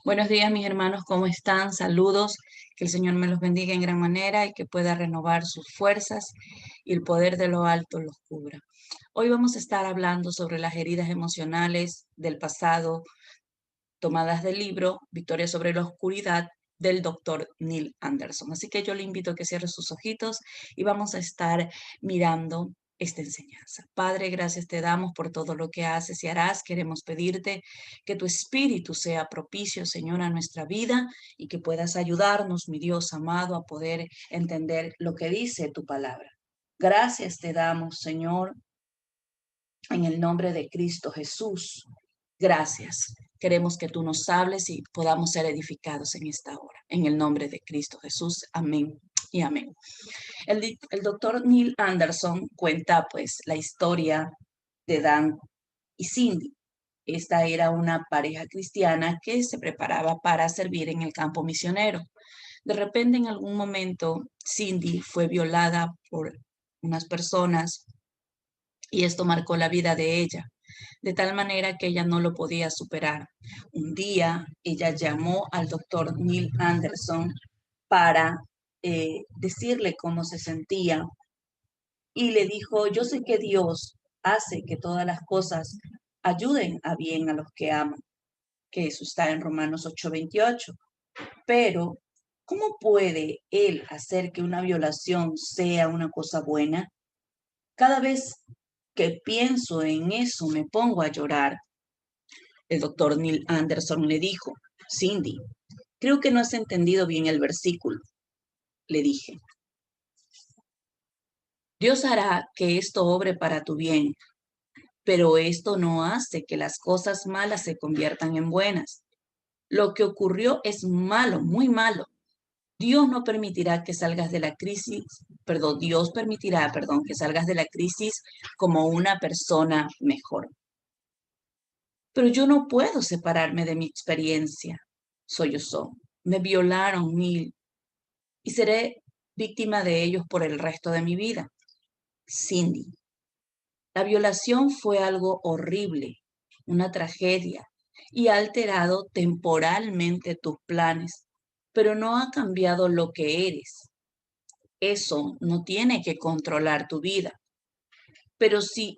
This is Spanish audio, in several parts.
Buenos días, mis hermanos, ¿cómo están? Saludos, que el Señor me los bendiga en gran manera y que pueda renovar sus fuerzas y el poder de lo alto los cubra. Hoy vamos a estar hablando sobre las heridas emocionales del pasado, tomadas del libro Victoria sobre la Oscuridad del doctor Neil Anderson. Así que yo le invito a que cierre sus ojitos y vamos a estar mirando esta enseñanza. Padre, gracias te damos por todo lo que haces y harás. Queremos pedirte que tu espíritu sea propicio, Señor, a nuestra vida y que puedas ayudarnos, mi Dios amado, a poder entender lo que dice tu palabra. Gracias te damos, Señor, en el nombre de Cristo Jesús. Gracias. Queremos que tú nos hables y podamos ser edificados en esta hora. En el nombre de Cristo Jesús. Amén y amén. El doctor Neil Anderson cuenta pues la historia de Dan y Cindy. Esta era una pareja cristiana que se preparaba para servir en el campo misionero. De repente, en algún momento, Cindy fue violada por unas personas y esto marcó la vida de ella, de tal manera que ella no lo podía superar. Un día ella llamó al doctor Neil Anderson para decirle cómo se sentía y le dijo, yo sé que Dios hace que todas las cosas ayuden a bien a los que aman, que eso está en Romanos 8:28, pero ¿cómo puede Él hacer que una violación sea una cosa buena? Cada vez que pienso en eso me pongo a llorar. El doctor Neil Anderson le dijo, Cindy, creo que no has entendido bien el versículo. Le dije, Dios hará que esto obre para tu bien, pero esto no hace que las cosas malas se conviertan en buenas. Lo que ocurrió es malo, muy malo. Dios no permitirá que salgas de la crisis, Dios permitirá, que salgas de la crisis como una persona mejor. Pero yo no puedo separarme de mi experiencia. Sollozó. Me violaron mil y seré víctima de ellos por el resto de mi vida. Cindy, la violación fue algo horrible, una tragedia, y ha alterado temporalmente tus planes, pero no ha cambiado lo que eres. Eso no tiene que controlar tu vida. Pero si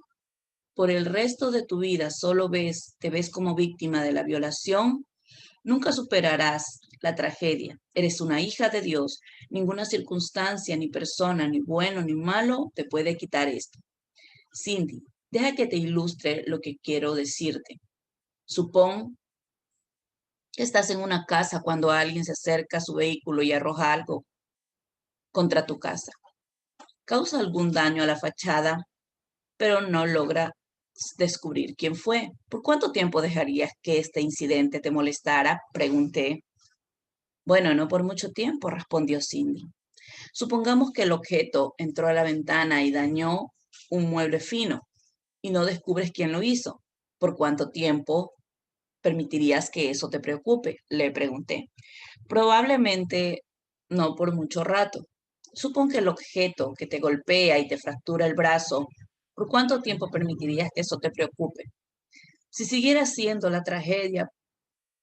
por el resto de tu vida solo te ves como víctima de la violación, nunca superarás la tragedia. Eres una hija de Dios. Ninguna circunstancia, ni persona, ni bueno, ni malo te puede quitar esto. Cindy, deja que te ilustre lo que quiero decirte. Supón que estás en una casa cuando alguien se acerca a su vehículo y arroja algo contra tu casa. Causa algún daño a la fachada, pero no logra descubrir quién fue. ¿Por cuánto tiempo dejarías que este incidente te molestara? Pregunté. Bueno, no por mucho tiempo, respondió Cindy. Supongamos que el objeto entró a la ventana y dañó un mueble fino y no descubres quién lo hizo. ¿Por cuánto tiempo permitirías que eso te preocupe? Le pregunté. Probablemente no por mucho rato. Supón que el objeto que te golpea y te fractura el brazo, ¿por cuánto tiempo permitirías que eso te preocupe? Si siguiera siendo la tragedia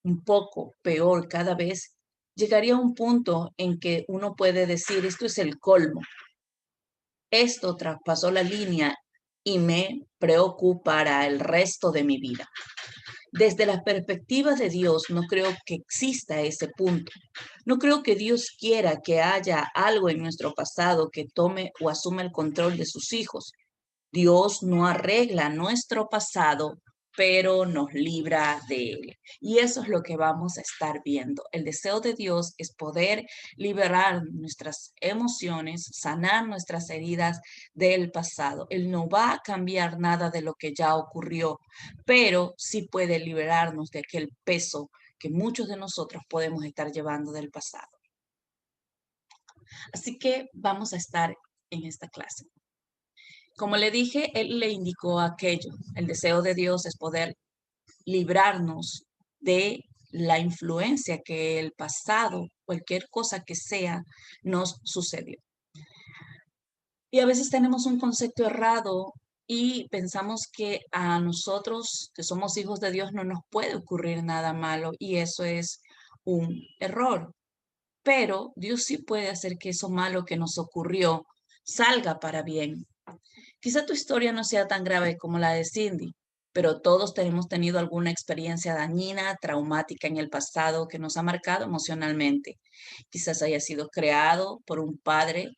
un poco peor cada vez, llegaría a un punto en que uno puede decir, esto es el colmo. Esto traspasó la línea y me preocupará el resto de mi vida. Desde la perspectiva de Dios, no creo que exista ese punto. No creo que Dios quiera que haya algo en nuestro pasado que tome o asuma el control de sus hijos. Dios no arregla nuestro pasado, pero nos libra de él. Y eso es lo que vamos a estar viendo. El deseo de Dios es poder liberar nuestras emociones, sanar nuestras heridas del pasado. Él no va a cambiar nada de lo que ya ocurrió, pero sí puede liberarnos de aquel peso que muchos de nosotros podemos estar llevando del pasado. Así que vamos a estar en esta clase. Como le dije, él le indicó aquello. El deseo de Dios es poder librarnos de la influencia que el pasado, cualquier cosa que sea, nos sucedió. Y a veces tenemos un concepto errado y pensamos que a nosotros, que somos hijos de Dios, no nos puede ocurrir nada malo. Y eso es un error. Pero Dios sí puede hacer que eso malo que nos ocurrió salga para bien. Quizá tu historia no sea tan grave como la de Cindy, pero todos tenemos tenido alguna experiencia dañina, traumática en el pasado que nos ha marcado emocionalmente. Quizás haya sido creado por un padre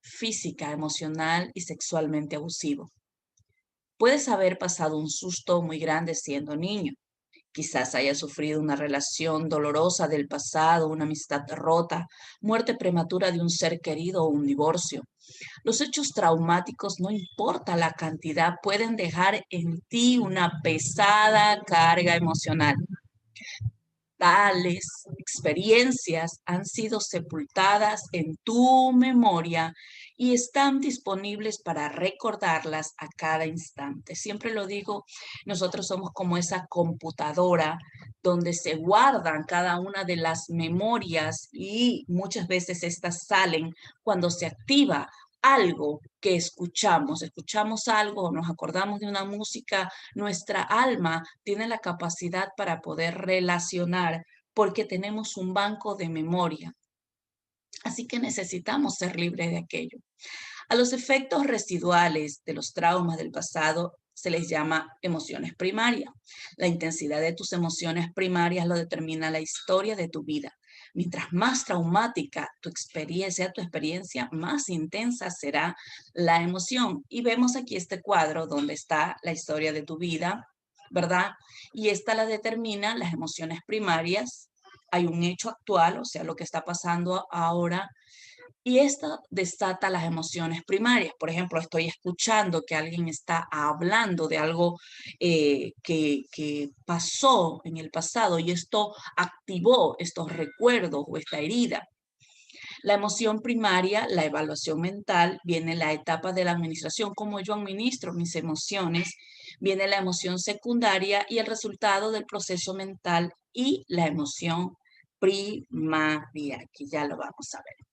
física, emocional y sexualmente abusivo. Puedes haber pasado un susto muy grande siendo niño. Quizás haya sufrido una relación dolorosa del pasado, una amistad rota, muerte prematura de un ser querido o un divorcio. Los hechos traumáticos, no importa la cantidad, pueden dejar en ti una pesada carga emocional. Tales experiencias han sido sepultadas en tu memoria y están disponibles para recordarlas a cada instante. Siempre lo digo, nosotros somos como esa computadora donde se guardan cada una de las memorias y muchas veces estas salen cuando se activa algo que escuchamos algo, nos acordamos de una música, nuestra alma tiene la capacidad para poder relacionar porque tenemos un banco de memoria. Así que necesitamos ser libres de aquello. A los efectos residuales de los traumas del pasado se les llama emociones primarias. La intensidad de tus emociones primarias lo determina la historia de tu vida. Mientras más traumática tu experiencia, más intensa será la emoción. Y vemos aquí este cuadro donde está la historia de tu vida, ¿verdad? Y esta la determina las emociones primarias. Hay un hecho actual, o sea, lo que está pasando ahora y esto desata las emociones primarias. Por ejemplo, estoy escuchando que alguien está hablando de algo que pasó en el pasado y esto activó estos recuerdos o esta herida. La emoción primaria, la evaluación mental, viene la etapa de la administración, como yo administro mis emociones, viene la emoción secundaria y el resultado del proceso mental y la emoción primaria, que ya lo vamos a ver.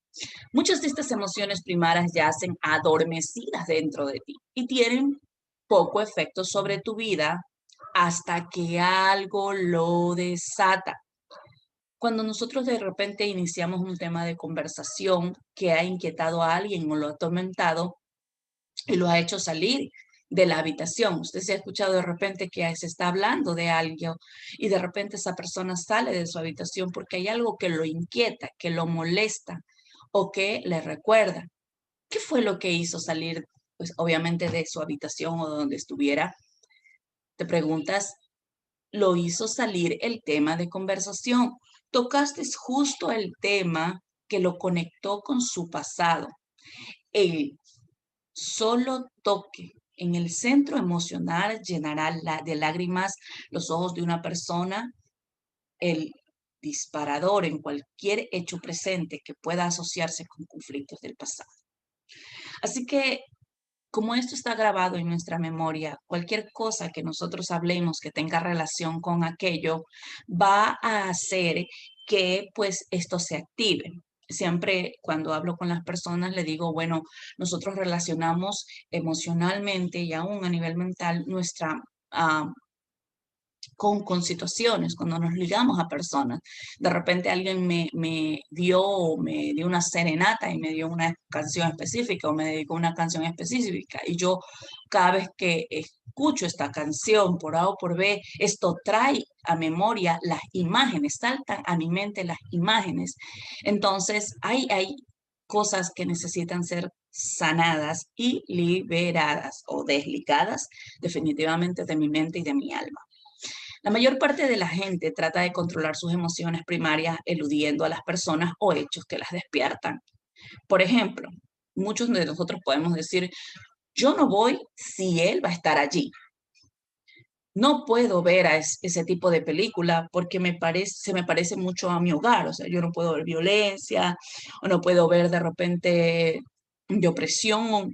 Muchas de estas emociones primarias yacen adormecidas dentro de ti y tienen poco efecto sobre tu vida hasta que algo lo desata. Cuando nosotros de repente iniciamos un tema de conversación que ha inquietado a alguien o lo ha atormentado y lo ha hecho salir de la habitación. Usted se ha escuchado de repente que se está hablando de algo y de repente esa persona sale de su habitación porque hay algo que lo inquieta, que lo molesta o que le recuerda. ¿Qué fue lo que hizo salir, pues obviamente de su habitación o donde estuviera? Te preguntas, lo hizo salir el tema de conversación. Tocaste justo el tema que lo conectó con su pasado. El solo toque en el centro emocional llenará de lágrimas los ojos de una persona, el disparador en cualquier hecho presente que pueda asociarse con conflictos del pasado. Así que como esto está grabado en nuestra memoria, cualquier cosa que nosotros hablemos que tenga relación con aquello va a hacer que pues esto se active. Siempre cuando hablo con las personas le digo, bueno, nosotros relacionamos emocionalmente y aún a nivel mental nuestra con situaciones, cuando nos ligamos a personas. De repente alguien me dio una serenata y me dio una canción específica o me dedicó una canción específica. Y yo cada vez que escucho esta canción por A o por B, esto trae a memoria las imágenes, saltan a mi mente las imágenes. Entonces hay cosas que necesitan ser sanadas y liberadas o desligadas definitivamente de mi mente y de mi alma. La mayor parte de la gente trata de controlar sus emociones primarias eludiendo a las personas o hechos que las despiertan. Por ejemplo, muchos de nosotros podemos decir, yo no voy si él va a estar allí. No puedo ver a ese tipo de película porque se me parece mucho a mi hogar. O sea, yo no puedo ver violencia o no puedo ver de repente de opresión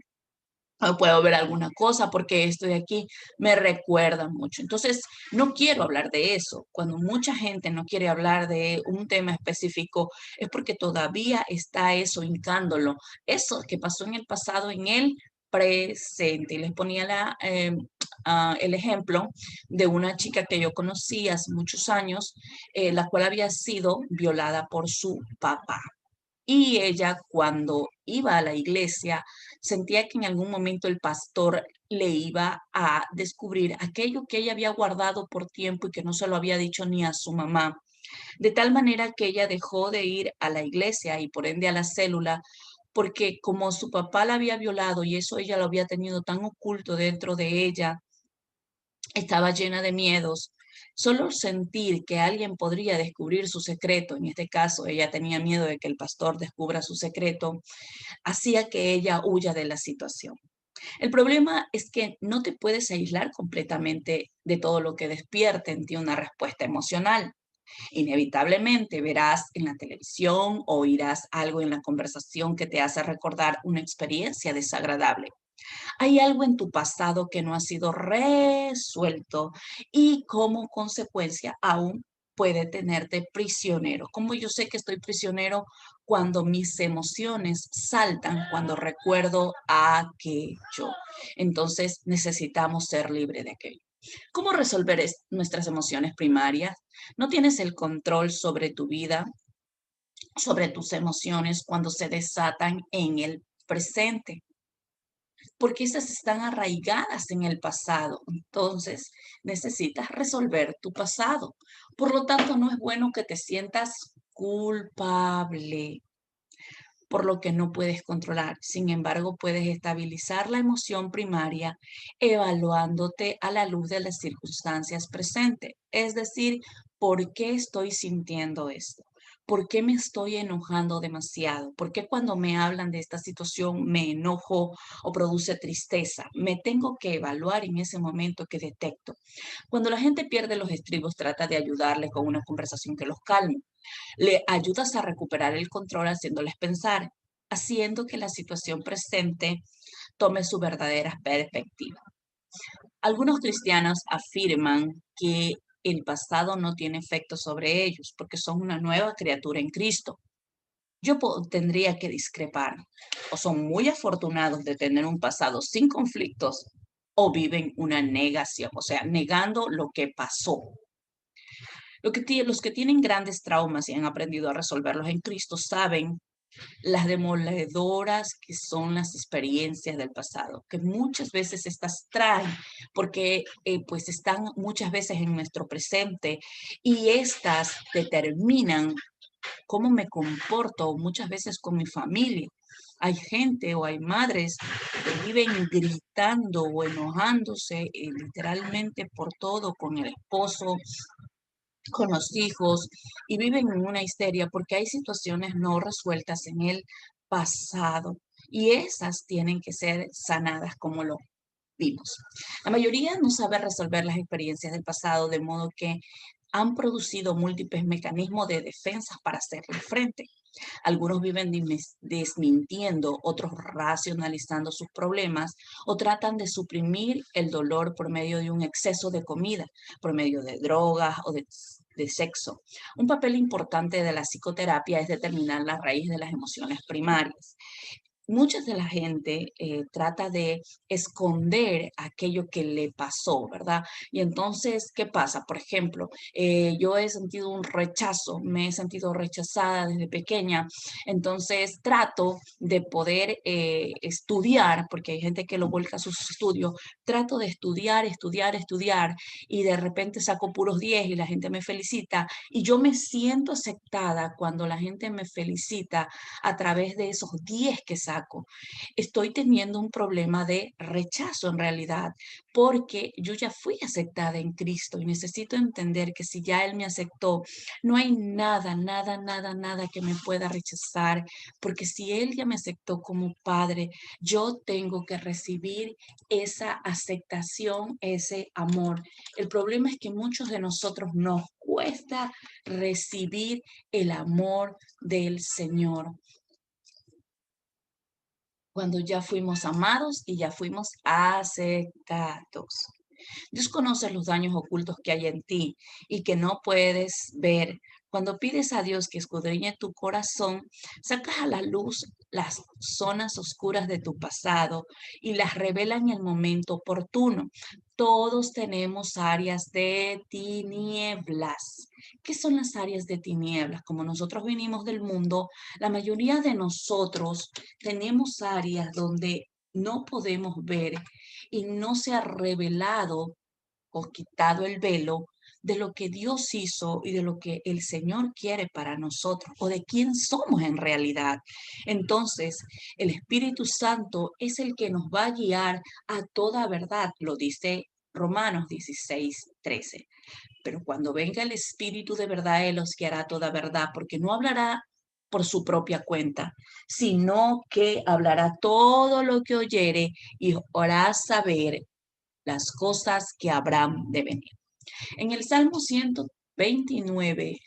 o puedo ver alguna cosa porque esto de aquí me recuerda mucho. Entonces, no quiero hablar de eso. Cuando mucha gente no quiere hablar de un tema específico, es porque todavía está eso hincándolo. Eso que pasó en el pasado, en el presente. Y les ponía el ejemplo de una chica que yo conocí hace muchos años, la cual había sido violada por su papá. Y ella, cuando iba a la iglesia, sentía que en algún momento el pastor le iba a descubrir aquello que ella había guardado por tiempo y que no se lo había dicho ni a su mamá. De tal manera que ella dejó de ir a la iglesia y por ende a la célula, porque como su papá la había violado y eso ella lo había tenido tan oculto dentro de ella, estaba llena de miedos. Solo sentir que alguien podría descubrir su secreto, en este caso ella tenía miedo de que el pastor descubra su secreto, hacía que ella huya de la situación. El problema es que no te puedes aislar completamente de todo lo que despierte en ti una respuesta emocional. Inevitablemente verás en la televisión o oirás algo en la conversación que te hace recordar una experiencia desagradable. Hay algo en tu pasado que no ha sido resuelto y como consecuencia aún puede tenerte prisionero. Como yo sé que estoy prisionero cuando mis emociones saltan, cuando recuerdo aquello. Entonces necesitamos ser libres de aquello. ¿Cómo resolver nuestras emociones primarias? No tienes el control sobre tu vida, sobre tus emociones cuando se desatan en el presente, porque esas están arraigadas en el pasado. Entonces, necesitas resolver tu pasado. Por lo tanto, no es bueno que te sientas culpable por lo que no puedes controlar. Sin embargo, puedes estabilizar la emoción primaria evaluándote a la luz de las circunstancias presentes. Es decir, ¿por qué estoy sintiendo esto? ¿Por qué me estoy enojando demasiado? ¿Por qué cuando me hablan de esta situación me enojo o produce tristeza? Me tengo que evaluar en ese momento que detecto. Cuando la gente pierde los estribos, trata de ayudarles con una conversación que los calme. Le ayudas a recuperar el control haciéndoles pensar, haciendo que la situación presente tome su verdadera perspectiva. Algunos cristianos afirman que el pasado no tiene efecto sobre ellos porque son una nueva criatura en Cristo. Yo tendría que discrepar. O son muy afortunados de tener un pasado sin conflictos o viven una negación, o sea, negando lo que pasó. Los que tienen grandes traumas y han aprendido a resolverlos en Cristo saben las demoledoras que son las experiencias del pasado, que muchas veces estas traen porque pues están muchas veces en nuestro presente y estas determinan cómo me comporto muchas veces con mi familia. Hay gente o hay madres que viven gritando o enojándose literalmente por todo con el esposo, con los hijos y viven en una histeria porque hay situaciones no resueltas en el pasado y esas tienen que ser sanadas como lo vimos. La mayoría no sabe resolver las experiencias del pasado de modo que han producido múltiples mecanismos de defensa para hacerle frente. Algunos viven desmintiendo, otros racionalizando sus problemas o tratan de suprimir el dolor por medio de un exceso de comida, por medio de drogas o de sexo. Un papel importante de la psicoterapia es determinar la raíz de las emociones primarias. Mucha de la gente trata de esconder aquello que le pasó, ¿verdad? Y entonces, ¿qué pasa? Por ejemplo, yo he sentido un rechazo, me he sentido rechazada desde pequeña, entonces trato de poder estudiar, porque hay gente que lo vuelca a sus estudios, trato de estudiar, estudiar, estudiar, y de repente saco puros 10 y la gente me felicita, y yo me siento aceptada cuando la gente me felicita a través de esos 10 que saco. Estoy teniendo un problema de rechazo en realidad, porque yo ya fui aceptada en Cristo y necesito entender que si ya Él me aceptó, no hay nada, nada, nada, nada que me pueda rechazar, porque si Él ya me aceptó como Padre, yo tengo que recibir esa aceptación, ese amor. El problema es que muchos de nosotros nos cuesta recibir el amor del Señor cuando ya fuimos amados y ya fuimos aceptados. Dios conoce los daños ocultos que hay en ti y que no puedes ver. Cuando pides a Dios que escudriñe tu corazón, sacas a la luz las zonas oscuras de tu pasado y las revela en el momento oportuno. Todos tenemos áreas de tinieblas. ¿Qué son las áreas de tinieblas? Como nosotros venimos del mundo, la mayoría de nosotros tenemos áreas donde no podemos ver y no se ha revelado o quitado el velo de lo que Dios hizo y de lo que el Señor quiere para nosotros o de quién somos en realidad. Entonces, el Espíritu Santo es el que nos va a guiar a toda verdad, lo dice Romanos 16:13. Pero cuando venga el Espíritu de verdad, Él os guiará a toda verdad, porque no hablará por su propia cuenta, sino que hablará todo lo que oyere y os hará saber las cosas que habrán de venir. En el Salmo 139,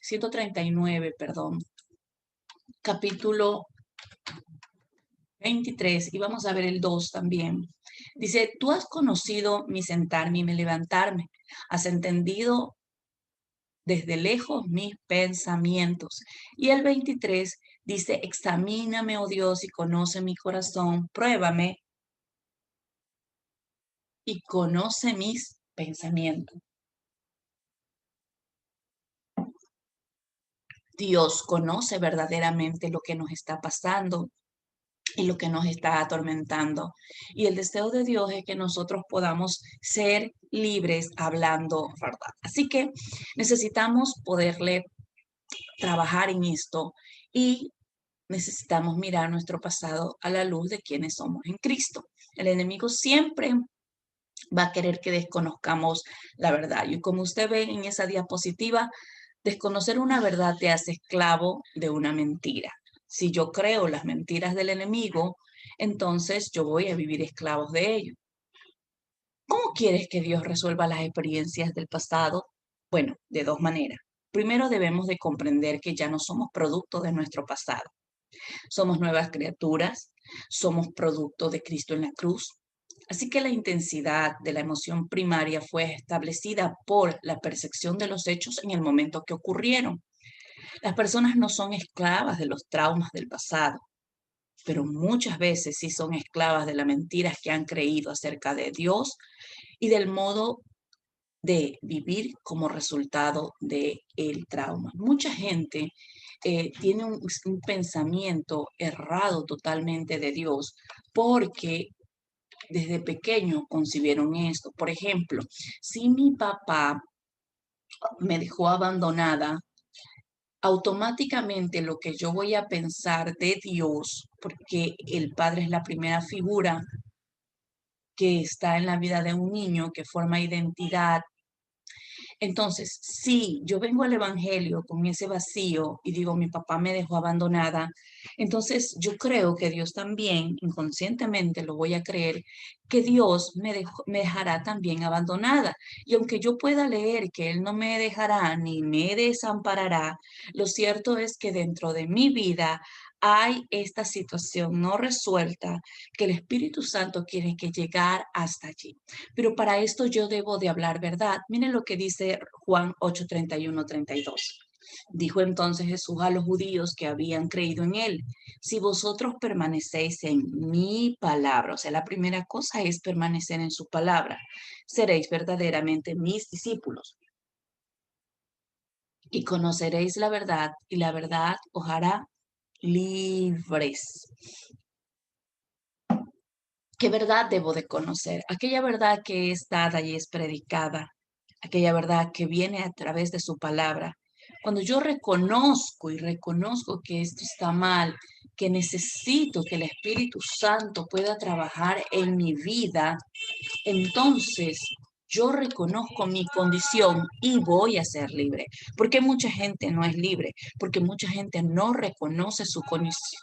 capítulo 23, y vamos a ver el 2 también. Dice, tú has conocido mi sentarme y mi levantarme, has entendido desde lejos mis pensamientos. Y el 23 dice, examíname, oh Dios, y conoce mi corazón, pruébame y conoce mis pensamientos. Dios conoce verdaderamente lo que nos está pasando y lo que nos está atormentando. Y el deseo de Dios es que nosotros podamos ser libres hablando verdad. Así que necesitamos poderle trabajar en esto y necesitamos mirar nuestro pasado a la luz de quienes somos en Cristo. El enemigo siempre va a querer que desconozcamos la verdad. Y como usted ve en esa diapositiva, desconocer una verdad te hace esclavo de una mentira. Si yo creo las mentiras del enemigo, entonces yo voy a vivir esclavos de ellos. ¿Cómo quieres que Dios resuelva las experiencias del pasado? Bueno, de dos maneras. Primero debemos de comprender que ya no somos producto de nuestro pasado. Somos nuevas criaturas, somos producto de Cristo en la cruz. Así que la intensidad de la emoción primaria fue establecida por la percepción de los hechos en el momento que ocurrieron. Las personas no son esclavas de los traumas del pasado, pero muchas veces sí son esclavas de las mentiras que han creído acerca de Dios y del modo de vivir como resultado del trauma. Mucha gente tiene un pensamiento errado totalmente de Dios porque desde pequeño concibieron esto. Por ejemplo, si mi papá me dejó abandonada, automáticamente lo que yo voy a pensar de Dios, porque el padre es la primera figura que está en la vida de un niño, que forma identidad. Entonces, si yo vengo al Evangelio con ese vacío y digo, mi papá me dejó abandonada, entonces yo creo que Dios también, inconscientemente lo voy a creer, que Dios me dejará también abandonada. Y aunque yo pueda leer que Él no me dejará ni me desamparará, lo cierto es que dentro de mi vida hay esta situación no resuelta que el Espíritu Santo quiere que llegar hasta allí. Pero para esto yo debo de hablar verdad. Miren lo que dice Juan 8:31-32. Dijo entonces Jesús a los judíos que habían creído en él, si vosotros permanecéis en mi palabra, o sea, la primera cosa es permanecer en su palabra, seréis verdaderamente mis discípulos y conoceréis la verdad y la verdad os hará libres. ¿Qué verdad debo de conocer? Aquella verdad que es dada y es predicada, aquella verdad que viene a través de su palabra. Cuando yo reconozco y reconozco que esto está mal, que necesito que el Espíritu Santo pueda trabajar en mi vida, entonces yo reconozco mi condición y voy a ser libre. Porque mucha gente no es libre, porque mucha gente no reconoce su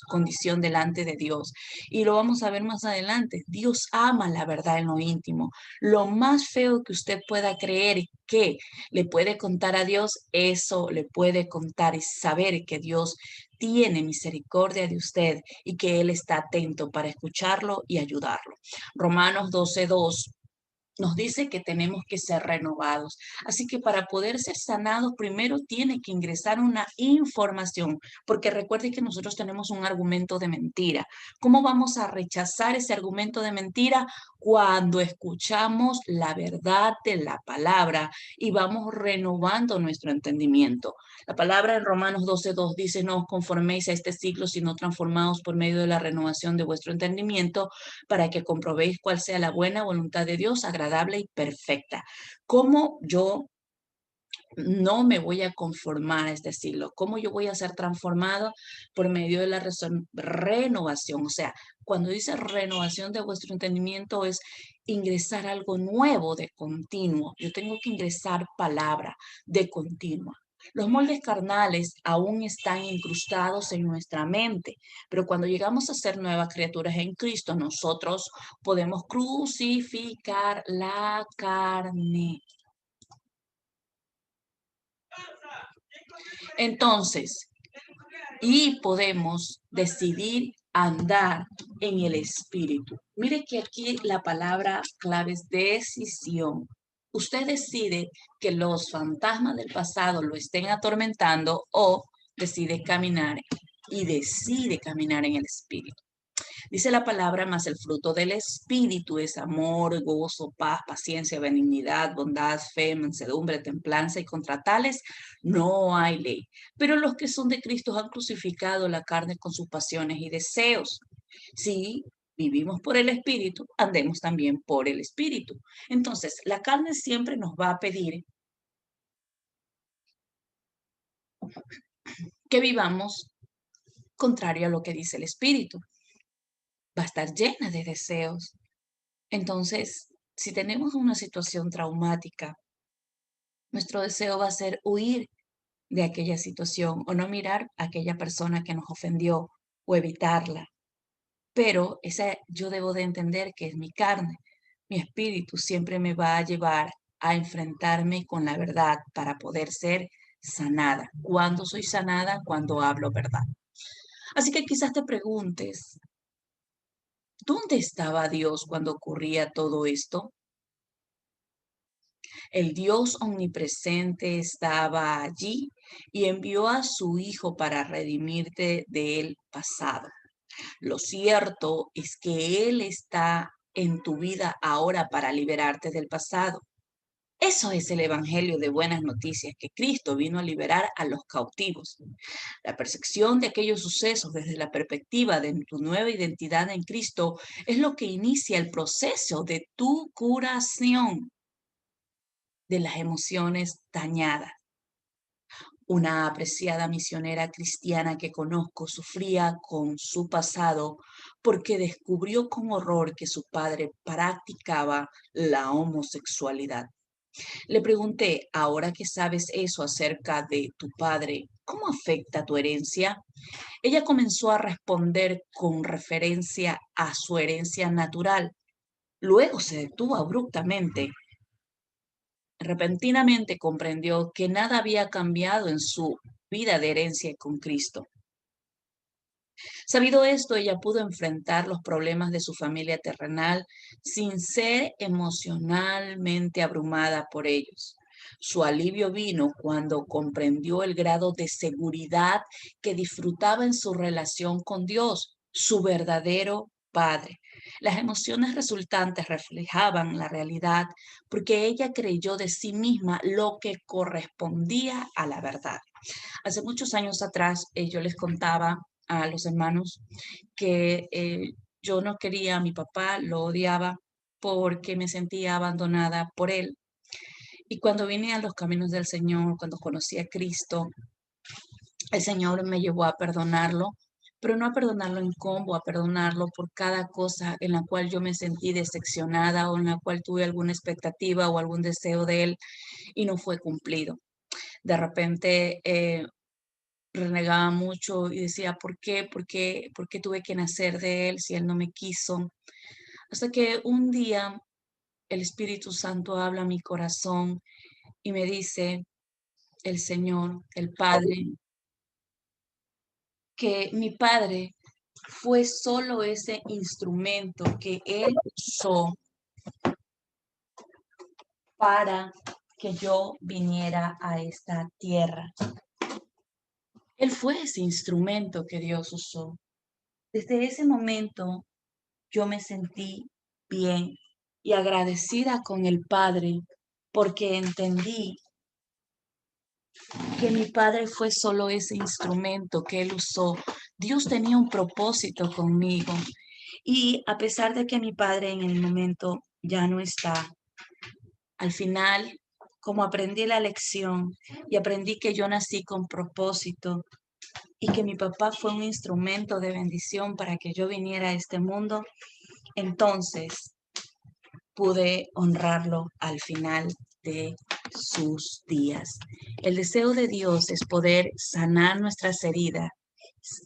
condición delante de Dios. Y lo vamos a ver más adelante. Dios ama la verdad en lo íntimo. Lo más feo que usted pueda creer que le puede contar a Dios, eso le puede contar y saber que Dios tiene misericordia de usted y que Él está atento para escucharlo y ayudarlo. Romanos 12:2 nos dice que tenemos que ser renovados. Así que para poder ser sanados, primero tiene que ingresar una información, porque recuerde que nosotros tenemos un argumento de mentira. ¿Cómo vamos a rechazar ese argumento de mentira? Cuando escuchamos la verdad de la palabra y vamos renovando nuestro entendimiento. La palabra en Romanos 12:2 dice, no os conforméis a este siglo, sino transformaos por medio de la renovación de vuestro entendimiento para que comprobéis cuál sea la buena voluntad de Dios, agradable y perfecta. ¿Cómo yo no me voy a conformar a este siglo? ¿Cómo yo voy a ser transformado? Por medio de la renovación. O sea, cuando dice renovación de vuestro entendimiento es ingresar algo nuevo de continuo. Yo tengo que ingresar palabra de continuo. Los moldes carnales aún están incrustados en nuestra mente, pero cuando llegamos a ser nuevas criaturas en Cristo, nosotros podemos crucificar la carne. Entonces, y podemos decidir andar en el Espíritu. Mire que aquí la palabra clave es decisión. Usted decide que los fantasmas del pasado lo estén atormentando o decide caminar y decide caminar en el Espíritu. Dice la palabra, más el fruto del Espíritu es amor, gozo, paz, paciencia, benignidad, bondad, fe, mansedumbre, templanza, y contra tales no hay ley. Pero los que son de Cristo han crucificado la carne con sus pasiones y deseos. Si vivimos por el Espíritu, andemos también por el Espíritu. Entonces, la carne siempre nos va a pedir que vivamos contrario a lo que dice el Espíritu. Va a estar llena de deseos. Entonces, si tenemos una situación traumática, nuestro deseo va a ser huir de aquella situación o no mirar a aquella persona que nos ofendió o evitarla. Pero yo debo de entender que es mi carne. Mi espíritu siempre me va a llevar a enfrentarme con la verdad para poder ser sanada. ¿Cuándo soy sanada? Cuando hablo verdad. Así que quizás te preguntes, ¿dónde estaba Dios cuando ocurría todo esto? El Dios omnipresente estaba allí y envió a su Hijo para redimirte del pasado. Lo cierto es que Él está en tu vida ahora para liberarte del pasado. Eso es el Evangelio de buenas noticias, que Cristo vino a liberar a los cautivos. La percepción de aquellos sucesos desde la perspectiva de tu nueva identidad en Cristo es lo que inicia el proceso de tu curación de las emociones dañadas. Una apreciada misionera cristiana que conozco sufría con su pasado porque descubrió con horror que su padre practicaba la homosexualidad. Le pregunté, ahora que sabes eso acerca de tu padre, ¿cómo afecta tu herencia? Ella comenzó a responder con referencia a su herencia natural. Luego se detuvo abruptamente. Repentinamente comprendió que nada había cambiado en su vida de herencia con Cristo. Sabido esto, ella pudo enfrentar los problemas de su familia terrenal sin ser emocionalmente abrumada por ellos. Su alivio vino cuando comprendió el grado de seguridad que disfrutaba en su relación con Dios, su verdadero Padre. Las emociones resultantes reflejaban la realidad porque ella creyó de sí misma lo que correspondía a la verdad. Hace muchos años atrás, yo les contaba a los hermanos que yo no quería a mi papá, lo odiaba porque me sentía abandonada por él. Y cuando vine a los caminos del Señor, cuando conocí a Cristo, el Señor me llevó a perdonarlo, pero no a perdonarlo en combo, a perdonarlo por cada cosa en la cual yo me sentí decepcionada o en la cual tuve alguna expectativa o algún deseo de él y no fue cumplido. De repente renegaba mucho y decía, ¿por qué? ¿Por qué? ¿Por qué tuve que nacer de él si él no me quiso? Hasta que un día el Espíritu Santo habla a mi corazón y me dice, el Señor, el Padre, que mi Padre fue solo ese instrumento que Él usó para que yo viniera a esta tierra. Él fue ese instrumento que Dios usó. Desde ese momento yo me sentí bien y agradecida con el Padre porque entendí que mi padre fue solo ese instrumento que él usó. Dios tenía un propósito conmigo. Y a pesar de que mi padre en el momento ya no está, al final, como aprendí la lección y aprendí que yo nací con propósito y que mi papá fue un instrumento de bendición para que yo viniera a este mundo, entonces pude honrarlo al final de sus días. El deseo de Dios es poder sanar nuestras heridas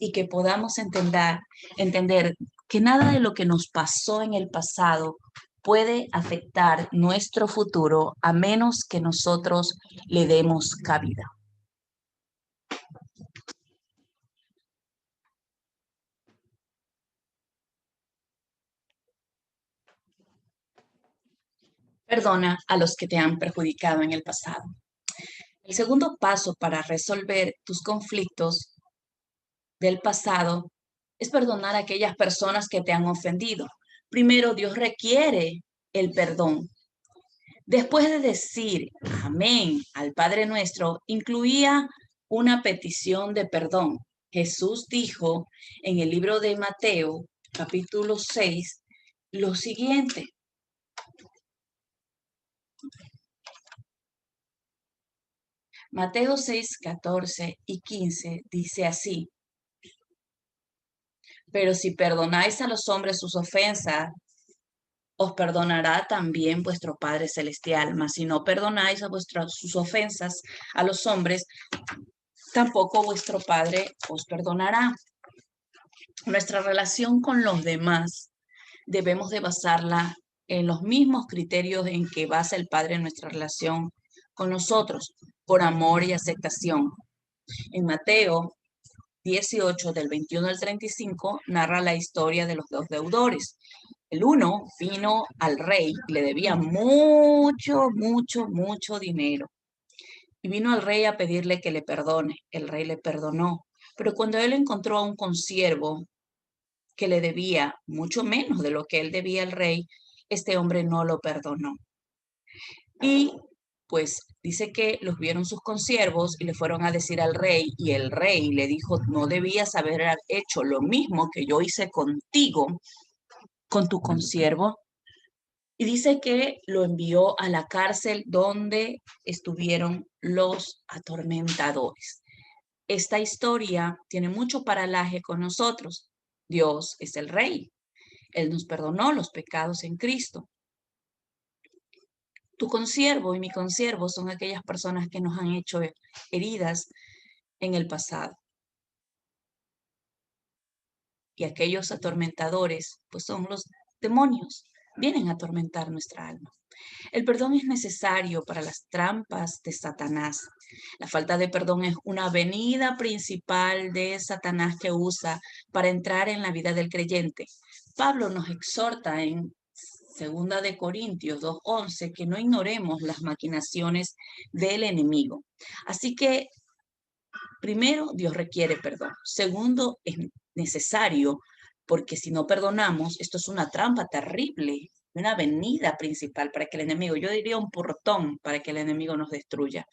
y que podamos entender que nada de lo que nos pasó en el pasado puede afectar nuestro futuro a menos que nosotros le demos cabida. Perdona a los que te han perjudicado en el pasado. El segundo paso para resolver tus conflictos del pasado es perdonar a aquellas personas que te han ofendido. Primero, Dios requiere el perdón. Después de decir amén al Padre Nuestro, incluía una petición de perdón. Jesús dijo en el libro de Mateo, capítulo 6, lo siguiente. Mateo 6, 14 y 15 dice así: pero si perdonáis a los hombres sus ofensas, os perdonará también vuestro Padre Celestial. Mas si no perdonáis sus ofensas a los hombres, tampoco vuestro Padre os perdonará. Nuestra relación con los demás debemos de basarla en los mismos criterios en que basa el Padre nuestra relación con nosotros, por amor y aceptación. En Mateo 18, del 21 al 35, narra la historia de los dos deudores. El uno vino al rey y le debía mucho dinero. Y vino al rey a pedirle que le perdone. El rey le perdonó. Pero cuando él encontró a un consiervo que le debía mucho menos de lo que él debía al rey, este hombre no lo perdonó. Y pues dice que los vieron sus consiervos y le fueron a decir al rey, y el rey le dijo: no debías haber hecho lo mismo que yo hice contigo, con tu consiervo. Y dice que lo envió a la cárcel donde estuvieron los atormentadores. Esta historia tiene mucho paralaje con nosotros. Dios es el Rey. Él nos perdonó los pecados en Cristo. Tu consiervo y mi consiervo son aquellas personas que nos han hecho heridas en el pasado. Y aquellos atormentadores, pues son los demonios, vienen a atormentar nuestra alma. El perdón es necesario para las trampas de Satanás. La falta de perdón es una avenida principal de Satanás que usa para entrar en la vida del creyente. Pablo nos exhorta en 2 Corintios 2:11 que no ignoremos las maquinaciones del enemigo. Así que, primero, Dios requiere perdón. Segundo, es necesario, porque si no perdonamos, esto es una trampa terrible, una avenida principal para que el enemigo, yo diría un portón para que el enemigo nos destruya.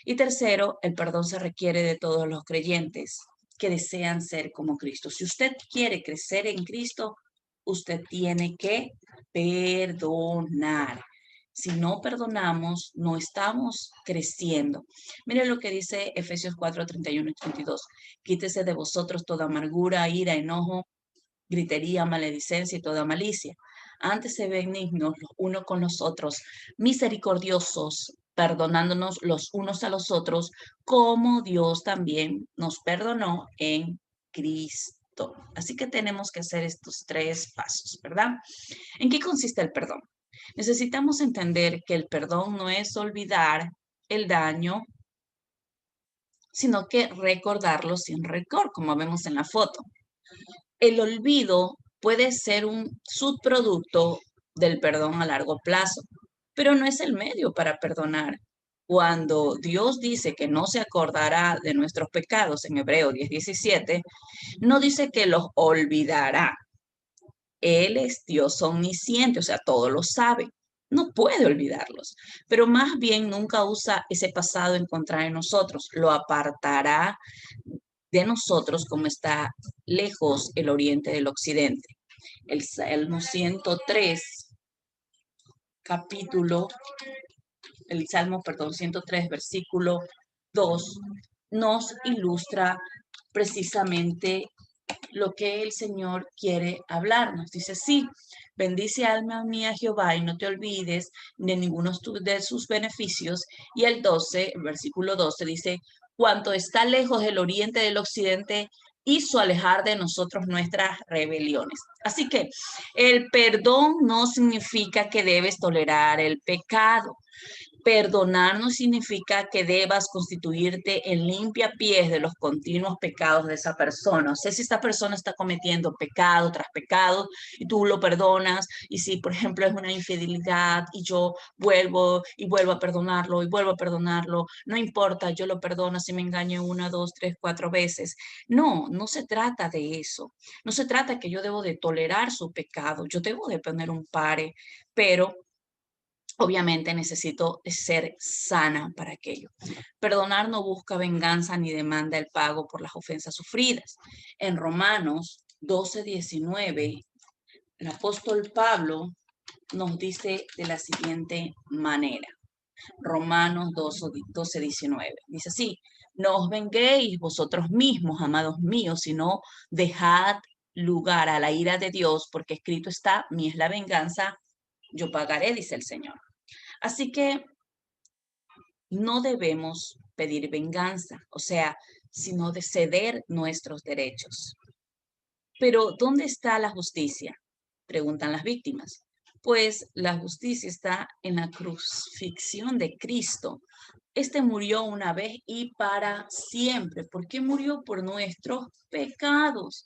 Y tercero, el perdón se requiere de todos los creyentes que desean ser como Cristo. Si usted quiere crecer en Cristo, usted tiene que perdonar. Si no perdonamos, no estamos creciendo. Mire lo que dice Efesios 4, 31 y 32. Quítese de vosotros toda amargura, ira, enojo, gritería, maledicencia y toda malicia. Antes se benignos los unos con los otros, misericordiosos, perdonándonos los unos a los otros, como Dios también nos perdonó en Cristo. Así que tenemos que hacer estos 3 pasos, ¿verdad? ¿En qué consiste el perdón? Necesitamos entender que el perdón no es olvidar el daño, sino que recordarlo sin rencor, como vemos en la foto. El olvido puede ser un subproducto del perdón a largo plazo. pero no es el medio para perdonar. Cuando Dios dice que no se acordará de nuestros pecados en Hebreo 10:17, no dice que los olvidará. Él es Dios omnisciente, o sea, todo lo sabe. No puede olvidarlos, pero más bien nunca usa ese pasado en contra de nosotros. Lo apartará de nosotros como está lejos el oriente del occidente. El Salmo 103, capítulo, el Salmo, perdón, 103, versículo 2, nos ilustra precisamente lo que el Señor quiere hablarnos. Dice, sí, bendice alma mía Jehová y no te olvides de ninguno de sus beneficios. Y el 12, el versículo 12 dice, cuanto está lejos del oriente del occidente, hizo alejar de nosotros nuestras rebeliones. Así que el perdón no significa que debes tolerar el pecado. Perdonar no significa que debas constituirte en limpiapiés de los continuos pecados de esa persona. O sea, si esta persona está cometiendo pecado tras pecado y tú lo perdonas, y si, por ejemplo, es una infidelidad y yo vuelvo y vuelvo a perdonarlo y vuelvo a perdonarlo, no importa, yo lo perdono si me engañe una, dos, tres, cuatro veces. No, no se trata de eso. No se trata que yo debo de tolerar su pecado. Yo debo de poner un pare, pero obviamente necesito ser sana para aquello. Perdonar no busca venganza ni demanda el pago por las ofensas sufridas. En Romanos 12:19, el apóstol Pablo nos dice de la siguiente manera. Romanos 12:19. Dice así, no os venguéis vosotros mismos, amados míos, sino dejad lugar a la ira de Dios, porque escrito está, mía es la venganza, yo pagaré, dice el Señor. Así que no debemos pedir venganza, o sea, sino de ceder nuestros derechos. Pero, ¿dónde está la justicia? Preguntan las víctimas. Pues la justicia está en la crucifixión de Cristo. Este murió una vez y para siempre. ¿Por qué murió? Por nuestros pecados.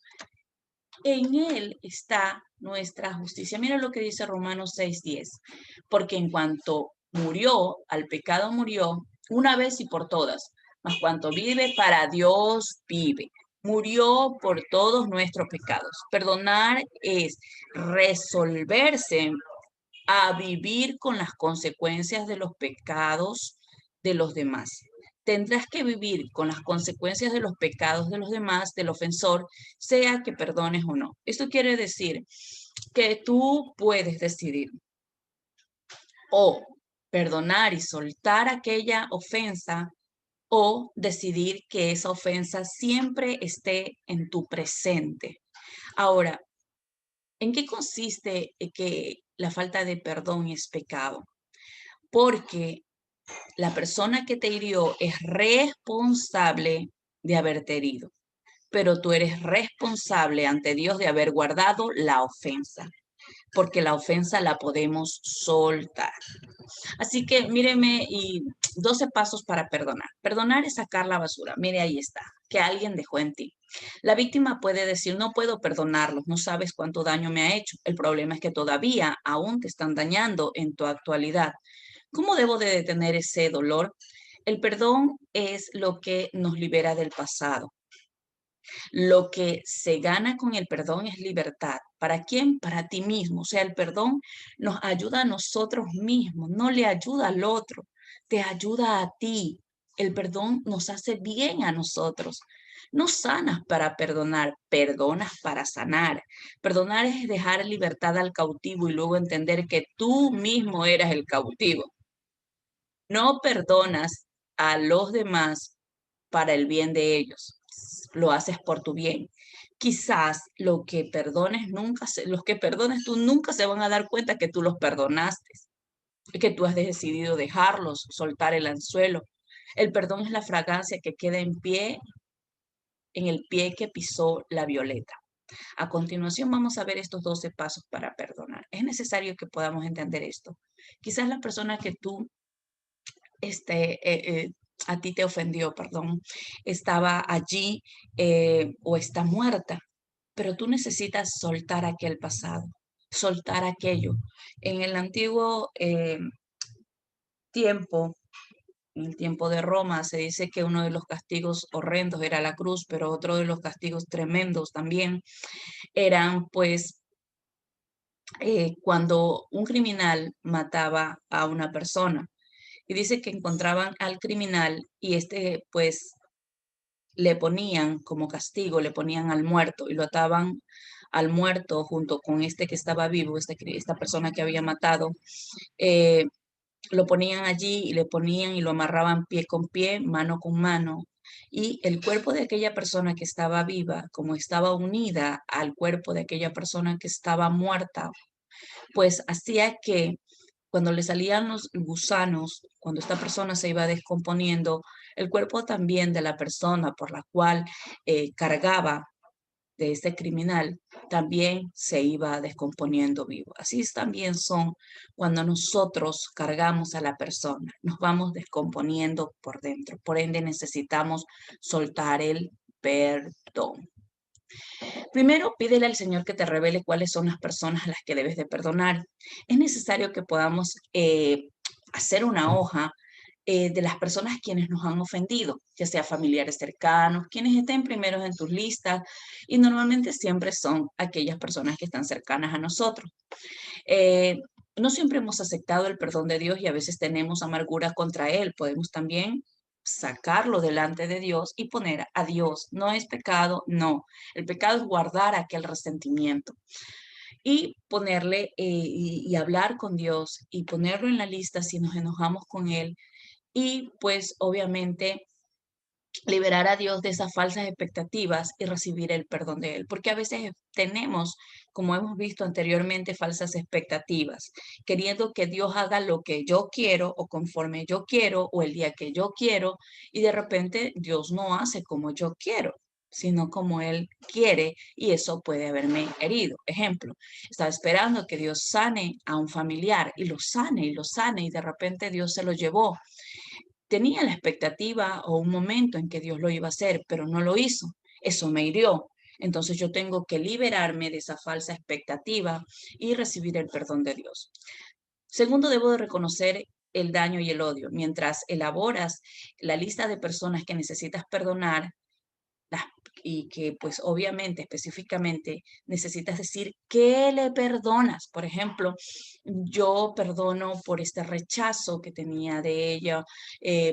En Él está nuestra justicia. Mira lo que dice Romanos 6:10. Porque en cuanto murió, al pecado murió una vez y por todas, mas cuanto vive, para Dios vive. Murió por todos nuestros pecados. Perdonar es resolverse a vivir con las consecuencias de los pecados de los demás. Tendrás que vivir con las consecuencias de los pecados de los demás, del ofensor, sea que perdones o no. Esto quiere decir que tú puedes decidir o perdonar y soltar aquella ofensa o decidir que esa ofensa siempre esté en tu presente. Ahora, ¿en qué consiste que la falta de perdón es pecado? Porque la persona que te hirió es responsable de haberte herido, pero tú eres responsable ante Dios de haber guardado la ofensa, porque la ofensa la podemos soltar. Así que míreme y 12 pasos para perdonar. Perdonar es sacar la basura. Mire, ahí está, que alguien dejó en ti. La víctima puede decir, no puedo perdonarlo, no sabes cuánto daño me ha hecho. El problema es que todavía aún te están dañando en tu actualidad. ¿Cómo debo de detener ese dolor? El perdón es lo que nos libera del pasado. Lo que se gana con el perdón es libertad. ¿Para quién? Para ti mismo. O sea, el perdón nos ayuda a nosotros mismos, no le ayuda al otro, te ayuda a ti. El perdón nos hace bien a nosotros. No sanas para perdonar, perdonas para sanar. Perdonar es dejar libertad al cautivo y luego entender que tú mismo eras el cautivo. No perdonas a los demás para el bien de ellos, lo haces por tu bien. Quizás los que perdones tú nunca se van a dar cuenta que tú los perdonaste, que tú has decidido dejarlos, soltar el anzuelo. El perdón es la fragancia que queda en pie, en el pie que pisó la violeta. A continuación vamos a ver estos 12 pasos para perdonar. Es necesario que podamos entender esto. Quizás la persona que tú a ti te ofendió, perdón, estaba allí o está muerta, pero tú necesitas soltar aquel pasado, soltar aquello. En el antiguo tiempo, en el tiempo de Roma, se dice que uno de los castigos horrendos era la cruz, pero otro de los castigos tremendos también eran pues cuando un criminal mataba a una persona. Y dice que encontraban al criminal y pues le ponían como castigo, le ponían al muerto y lo ataban al muerto junto con este que estaba vivo, esta persona que había matado. eh, lo ponían allí y le ponían y lo amarraban pie con pie, mano con mano. Y el cuerpo de aquella persona que estaba viva, como estaba unida al cuerpo de aquella persona que estaba muerta, pues hacía que cuando le salían los gusanos, cuando esta persona se iba descomponiendo, el cuerpo también de la persona por la cual cargaba de este criminal también se iba descomponiendo vivo. Así también son cuando nosotros cargamos a la persona, nos vamos descomponiendo por dentro. Por ende necesitamos soltar el perdón. Primero, pídele al Señor que te revele cuáles son las personas a las que debes de perdonar. Es necesario que podamos hacer una hoja de las personas quienes nos han ofendido, ya sea familiares cercanos, quienes estén primeros en tus listas, y normalmente siempre son aquellas personas que están cercanas a nosotros. Eh, no siempre hemos aceptado el perdón de Dios y a veces tenemos amargura contra Él. Podemos también sacarlo delante de Dios y poner a Dios. No es pecado, no. El pecado es guardar aquel resentimiento y ponerle y hablar con Dios y ponerlo en la lista si nos enojamos con Él y pues obviamente liberar a Dios de esas falsas expectativas y recibir el perdón de Él. Porque a veces tenemos, como hemos visto anteriormente, falsas expectativas, queriendo que Dios haga lo que yo quiero o conforme yo quiero o el día que yo quiero y de repente Dios no hace como yo quiero sino como Él quiere, y eso puede haberme herido. Ejemplo, estaba esperando que Dios sane a un familiar y lo sane, y de repente Dios se lo llevó. Tenía la expectativa o un momento en que Dios lo iba a hacer, pero no lo hizo. Eso me hirió. Entonces yo tengo que liberarme de esa falsa expectativa y recibir el perdón de Dios. Segundo, debo de reconocer el daño y el odio. Mientras elaboras la lista de personas que necesitas perdonar, las- y que pues obviamente específicamente necesitas decir qué le perdonas. Por ejemplo, yo perdono por este rechazo que tenía de ella,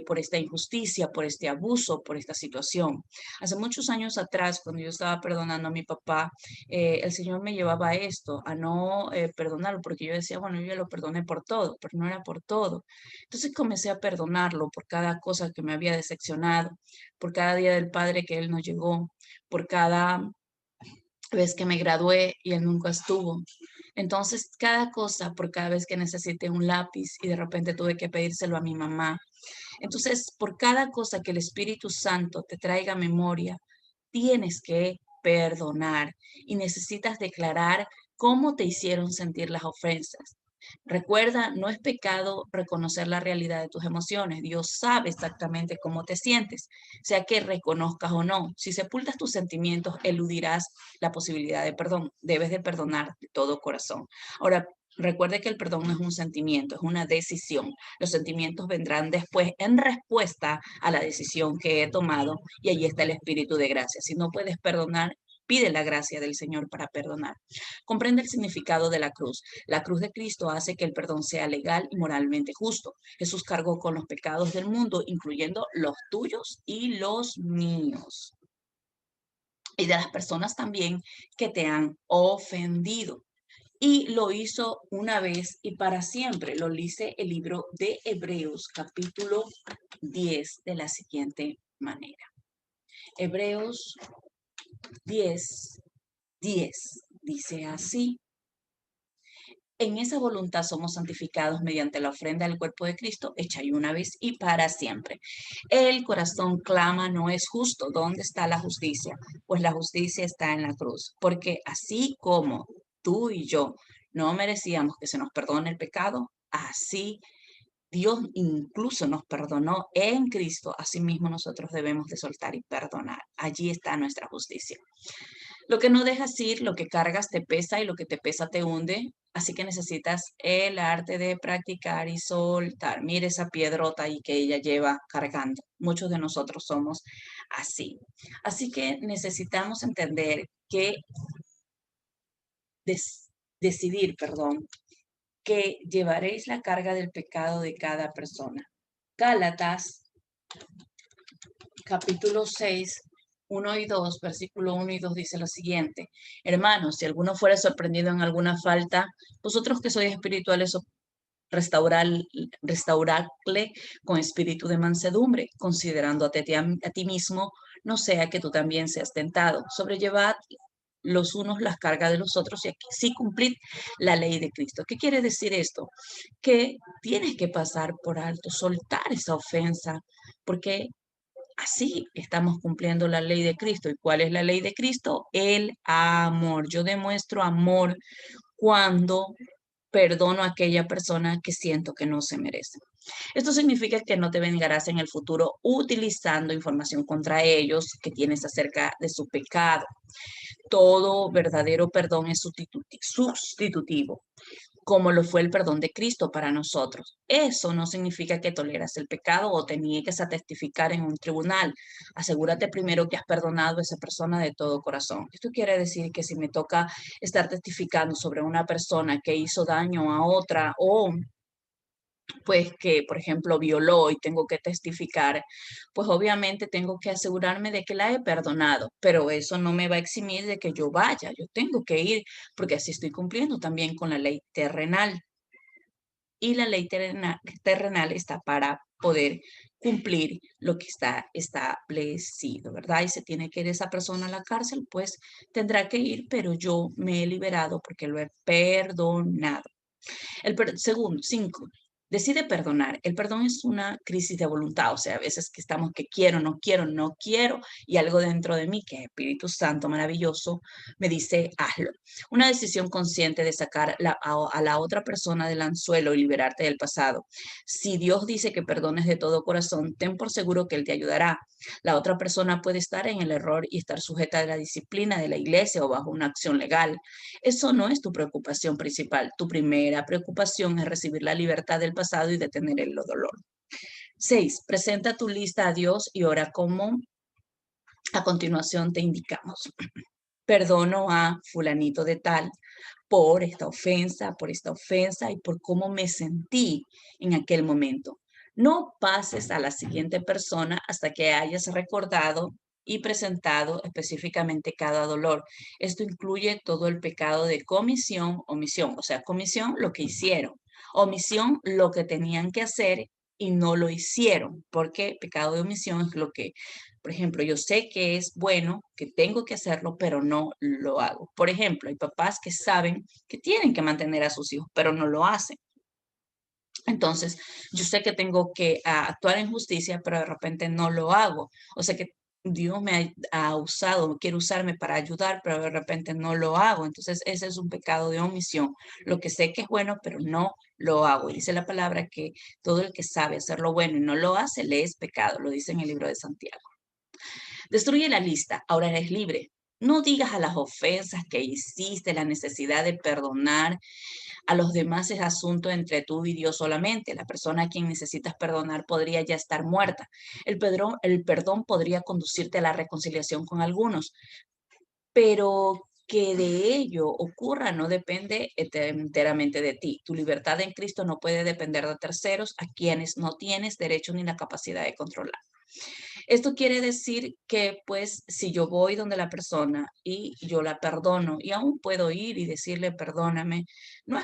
por esta injusticia, por este abuso, por esta situación. Hace muchos años atrás, cuando yo estaba perdonando a mi papá, el Señor me llevaba a esto, a no perdonarlo, porque yo decía, bueno, yo ya lo perdoné por todo, pero no era por todo. Entonces comencé a perdonarlo por cada cosa que me había decepcionado, por cada día del Padre que Él nos llegó, por cada vez que me gradué y Él nunca estuvo. Entonces, cada cosa, por cada vez que necesité un lápiz y de repente tuve que pedírselo a mi mamá. Entonces, por cada cosa que el Espíritu Santo te traiga a memoria, tienes que perdonar y necesitas declarar cómo te hicieron sentir las ofensas. Recuerda, no es pecado reconocer la realidad de tus emociones. Dios sabe exactamente cómo te sientes, sea que reconozcas o no. Si sepultas tus sentimientos, eludirás la posibilidad de perdón. Debes de perdonar de todo corazón. Ahora, recuerde que el perdón no es un sentimiento, es una decisión. Los sentimientos vendrán después en respuesta a la decisión que he tomado y allí está el espíritu de gracia. Si no puedes perdonar, pide la gracia del Señor para perdonar. Comprende el significado de la cruz. La cruz de Cristo hace que el perdón sea legal y moralmente justo. Jesús cargó con los pecados del mundo, incluyendo los tuyos y los míos. Y de las personas también que te han ofendido. Y lo hizo una vez y para siempre. Lo dice el libro de Hebreos, capítulo 10, de la siguiente manera. Hebreos 10, 10 dice así. En esa voluntad somos santificados mediante la ofrenda del cuerpo de Cristo, hecha y una vez y para siempre. El corazón clama, no es justo. ¿Dónde está la justicia? Pues la justicia está en la cruz. Porque así como tú y yo no merecíamos que se nos perdone el pecado, así Dios incluso nos perdonó en Cristo. Asimismo nosotros debemos de soltar y perdonar. Allí está nuestra justicia. Lo que no dejas ir, lo que cargas te pesa y lo que te pesa te hunde. Así que necesitas el arte de practicar y soltar. Mire esa piedrota ahí que ella lleva cargando. Muchos de nosotros somos así. Así que necesitamos entender que des- decidir, perdón, que llevaréis la carga del pecado de cada persona. Gálatas, capítulo 6, 1 y 2, versículo 1 y 2 dice lo siguiente: Hermanos, si alguno fuera sorprendido en alguna falta, vosotros que sois espirituales, restaurar, restaurarle con espíritu de mansedumbre, considerando a ti mismo, no sea que tú también seas tentado. Sobrellevad los unos las cargas de los otros y así cumplid la ley de Cristo. ¿Qué quiere decir esto? Que tienes que pasar por alto, soltar esa ofensa, porque así estamos cumpliendo la ley de Cristo. ¿Y cuál es la ley de Cristo? El amor. Yo demuestro amor cuando perdono a aquella persona que siento que no se merece. Esto significa que no te vengarás en el futuro utilizando información contra ellos que tienes acerca de su pecado. Todo verdadero perdón es sustitutivo, como lo fue el perdón de Cristo para nosotros. Eso no significa que toleras el pecado o te niegues a testificar en un tribunal. Asegúrate primero que has perdonado a esa persona de todo corazón. Esto quiere decir que si me toca estar testificando sobre una persona que hizo daño a otra o pues que, por ejemplo, violó y tengo que testificar, pues obviamente tengo que asegurarme de que la he perdonado, pero eso no me va a eximir de que yo vaya, yo tengo que ir, porque así estoy cumpliendo también con la ley terrenal. Y la ley terrenal está para poder cumplir lo que está establecido, ¿verdad? Y se tiene que ir esa persona a la cárcel, pues tendrá que ir, pero yo me he liberado porque lo he perdonado. Segundo, 5, decide perdonar. El perdón es una crisis de voluntad, o sea, a veces que estamos que quiero, no quiero, no quiero, y algo dentro de mí, que es Espíritu Santo maravilloso, me dice, hazlo. Una decisión consciente de sacar a la otra persona del anzuelo y liberarte del pasado. Si Dios dice que perdones de todo corazón, ten por seguro que Él te ayudará. La otra persona puede estar en el error y estar sujeta a la disciplina de la iglesia o bajo una acción legal. Eso no es tu preocupación principal. Tu primera preocupación es recibir la libertad del pasado y detener el dolor. 6. Presenta tu lista a Dios y ora como a continuación te indicamos. Perdono a fulanito de tal por esta ofensa y por cómo me sentí en aquel momento. No pases a la siguiente persona hasta que hayas recordado y presentado específicamente cada dolor. Esto incluye todo el pecado de comisión, omisión, o sea, comisión lo que hicieron, omisión lo que tenían que hacer y no lo hicieron, porque pecado de omisión es lo que, por ejemplo, yo sé que es bueno, que tengo que hacerlo, pero no lo hago. Por ejemplo, hay papás que saben que tienen que mantener a sus hijos, pero no lo hacen. Entonces, yo sé que tengo que actuar en justicia, pero de repente no lo hago. O sea que Dios me ha usado, quiere usarme para ayudar, pero de repente no lo hago. Entonces, ese es un pecado de omisión. Lo que sé que es bueno, pero no lo hago. Y dice la palabra que todo el que sabe hacer lo bueno y no lo hace, le es pecado. Lo dice en el libro de Santiago. Destruye la lista, ahora eres libre. No digas a las ofensas que hiciste, la necesidad de perdonar a los demás es asunto entre tú y Dios solamente. La persona a quien necesitas perdonar podría ya estar muerta. El perdón podría conducirte a la reconciliación con algunos, pero que de ello ocurra no depende enteramente de ti. Tu libertad en Cristo no puede depender de terceros a quienes no tienes derecho ni la capacidad de controlar. Esto quiere decir que, pues, si yo voy donde la persona y yo la perdono y aún puedo ir y decirle perdóname, no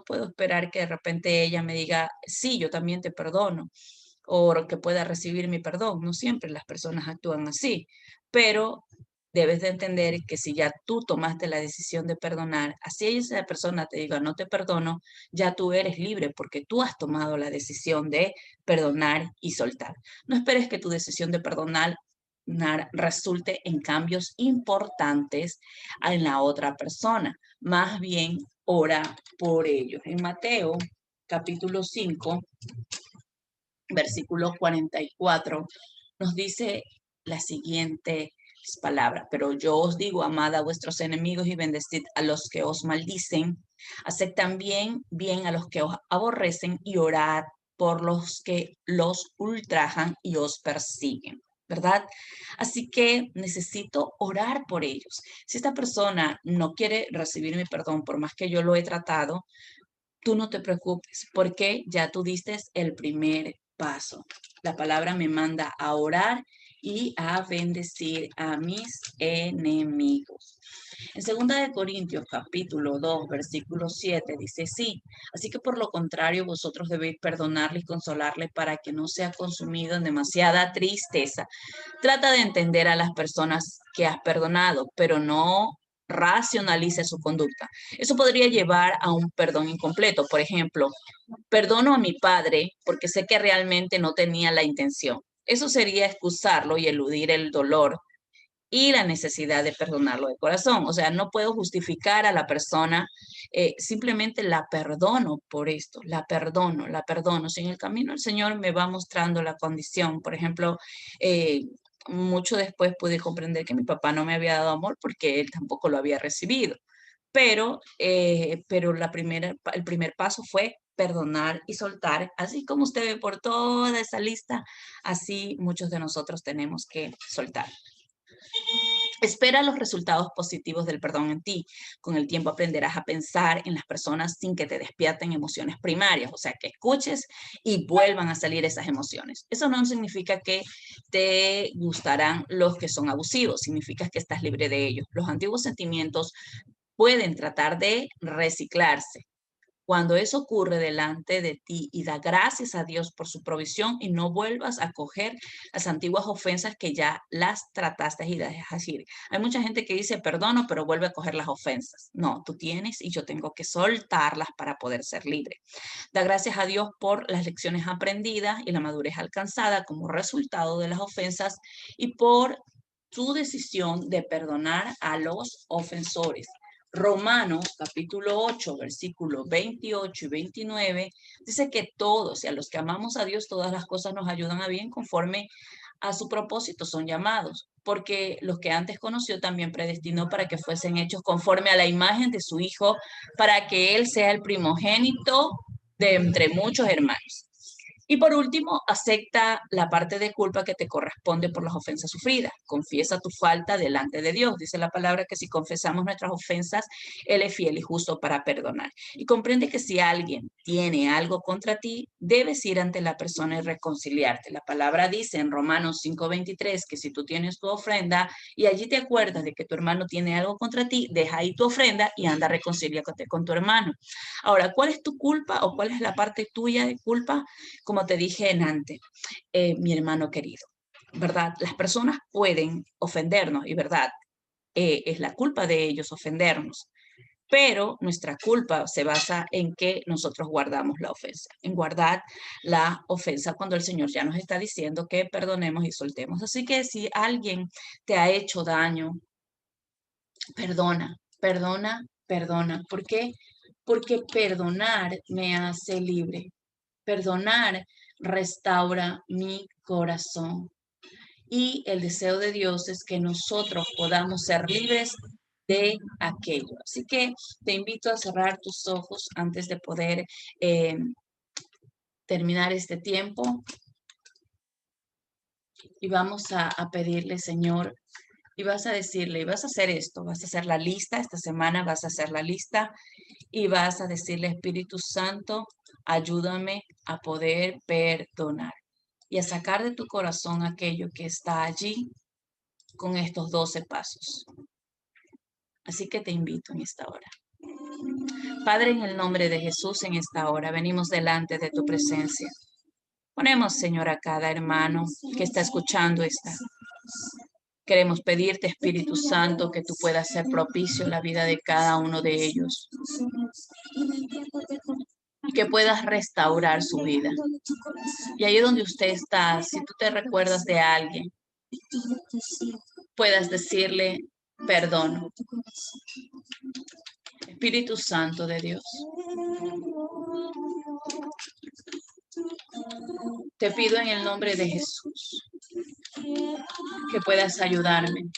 puedo esperar que de repente ella me diga, sí, yo también te perdono o que pueda recibir mi perdón. No siempre las personas actúan así, pero debes de entender que si ya tú tomaste la decisión de perdonar, así esa persona te diga no te perdono, ya tú eres libre porque tú has tomado la decisión de perdonar y soltar. No esperes que tu decisión de perdonar resulte en cambios importantes en la otra persona. Más bien, ora por ellos. En Mateo, capítulo 5, versículo 44, nos dice la siguiente es palabra. Pero yo os digo, amad a vuestros enemigos y bendecid a los que os maldicen. Haced también bien a los que os aborrecen y orad por los que los ultrajan y os persiguen, ¿verdad? Así que necesito orar por ellos. Si esta persona no quiere recibir mi perdón, por más que yo lo he tratado, tú no te preocupes, porque ya tú diste el primer paso. La palabra me manda a orar y a bendecir a mis enemigos. En 2 Corintios capítulo 2, versículo 7 dice, sí, así que por lo contrario vosotros debéis perdonarle y consolarle para que no sea consumido en demasiada tristeza. Trata de entender a las personas que has perdonado, pero no racionalice su conducta. Eso podría llevar a un perdón incompleto. Por ejemplo, perdono a mi padre porque sé que realmente no tenía la intención. Eso sería excusarlo y eludir el dolor y la necesidad de perdonarlo de corazón. O sea, no puedo justificar a la persona, simplemente la perdono por esto, la perdono, la perdono. Si en el camino el Señor me va mostrando la condición, por ejemplo, mucho después pude comprender que mi papá no me había dado amor porque él tampoco lo había recibido. Pero el primer paso fue perdonar y soltar, así como usted ve por toda esa lista, así muchos de nosotros tenemos que soltar. Espera los resultados positivos del perdón en ti. Con el tiempo aprenderás a pensar en las personas sin que te despierten emociones primarias, o sea, que escuches y vuelvan a salir esas emociones. Eso no significa que te gustarán los que son abusivos, significa que estás libre de ellos. Los antiguos sentimientos pueden tratar de reciclarse. Cuando eso ocurre delante de ti y da gracias a Dios por su provisión y no vuelvas a coger las antiguas ofensas que ya las trataste y las dejas ir. Hay mucha gente que dice perdono, pero vuelve a coger las ofensas. No, tú tienes y yo tengo que soltarlas para poder ser libre. Da gracias a Dios por las lecciones aprendidas y la madurez alcanzada como resultado de las ofensas y por tu decisión de perdonar a los ofensores. Romanos capítulo 8, versículos 28 y 29, dice que todos, y a los que amamos a Dios, todas las cosas nos ayudan a bien conforme a su propósito son llamados, porque los que antes conoció también predestinó para que fuesen hechos conforme a la imagen de su Hijo, para que Él sea el primogénito de entre muchos hermanos. Y por último, acepta la parte de culpa que te corresponde por las ofensas sufridas. Confiesa tu falta delante de Dios. Dice la palabra que si confesamos nuestras ofensas, Él es fiel y justo para perdonar. Y comprende que si alguien tiene algo contra ti, debes ir ante la persona y reconciliarte. La palabra dice en Romanos 5:23 que si tú tienes tu ofrenda y allí te acuerdas de que tu hermano tiene algo contra ti, deja ahí tu ofrenda y anda a reconciliarte con tu hermano. Ahora, ¿cuál es tu culpa o cuál es la parte tuya de culpa? Como te dije en antes, mi hermano querido, ¿verdad? Las personas pueden ofendernos y, ¿verdad? Es la culpa de ellos ofendernos, pero nuestra culpa se basa en que nosotros guardamos la ofensa, en guardar la ofensa cuando el Señor ya nos está diciendo que perdonemos y soltemos. Así que si alguien te ha hecho daño, perdona, perdona, perdona. ¿Por qué? Porque perdonar me hace libre. Perdonar restaura mi corazón. Y el deseo de Dios es que nosotros podamos ser libres de aquello. Así que te invito a cerrar tus ojos antes de poder eh, terminar este tiempo. Y vamos a pedirle, Señor, y vas a decirle, y vas a hacer esto, vas a hacer la lista, esta semana vas a hacer la lista y vas a decirle, Espíritu Santo, ayúdame a poder perdonar y a sacar de tu corazón aquello que está allí con estos 12 pasos. Así que te invito en esta hora. Padre, en el nombre de Jesús, en esta hora venimos delante de tu presencia. Ponemos, Señor, a cada hermano que está escuchando esta. Queremos pedirte, Espíritu Santo, que tú puedas ser propicio en la vida de cada uno de ellos y que puedas restaurar su vida. Y ahí donde usted está, si tú te recuerdas de alguien, puedas decirle, perdono. Espíritu Santo de Dios, te pido en el nombre de Jesús que puedas ayudarme